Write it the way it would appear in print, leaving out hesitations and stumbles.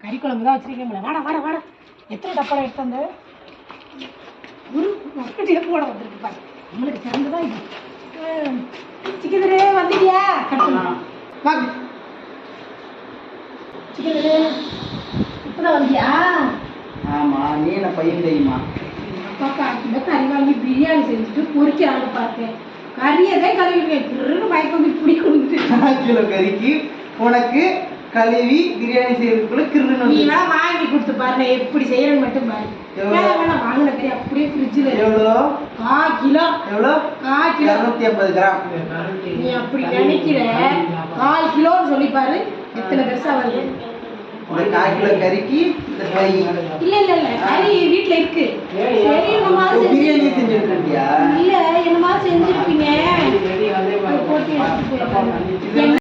கறி குழம்பு தான் வச்சிருக்கேன். வாடா வாடா வாடா. எத்தனை டப்பால எடுத்து வந்து ஒரு மக்கள்கிட்ட போட வந்துருக்கு பாரு. நம்மளுக்கு சிறந்துதான் இது. சிக்கனரே வந்துட்டியா? வாங்க சிக்கனரே, இப்பதான் வந்தியா? ஆமா, நீ என்ன பையன் தெரியுமா? அப்பா காய்க்கிட்ட கறி வாங்கி பிரியாணி செஞ்சுட்டு பொறிக்கிறாங்க பார்த்தேன். கறியதே கழுவிடுவேன். திருன்னு மயக்கம் வந்து பிடி கொடுத்துட்டு 4 கிலோ கறிக்கு உனக்கு கழுவி பிரியாணி செய்யறதுக்குள்ள கிருன்னு நீ வேணா வாங்கி கொடுத்து பாருங்க, எப்படி செய்யறேன்னு மட்டும் பாரு. வேணா வாங்கின கறி அப்படியே ஃப்ரிட்ஜில் எவ்வளோ? 1/4 கிலோ. எவ்வளோ? 1/4 கிலோ. 250 கிராம். நீ அப்படி நினைக்கிற 1/4 கிலோன்னு சொல்லி பாரு எத்தனை பெருசா வருது. இந்த 1/4 கிலோ கறிக்கு இந்த ஃப்ரை. இல்ல இல்ல இல்ல, கறி வீட்டுல இருக்கு. சரி என்னமா பிரியாணி செஞ்சுட்டு இருக்கியா? இல்ல என்னமா செஞ்சிருப்பீங்க போட்டு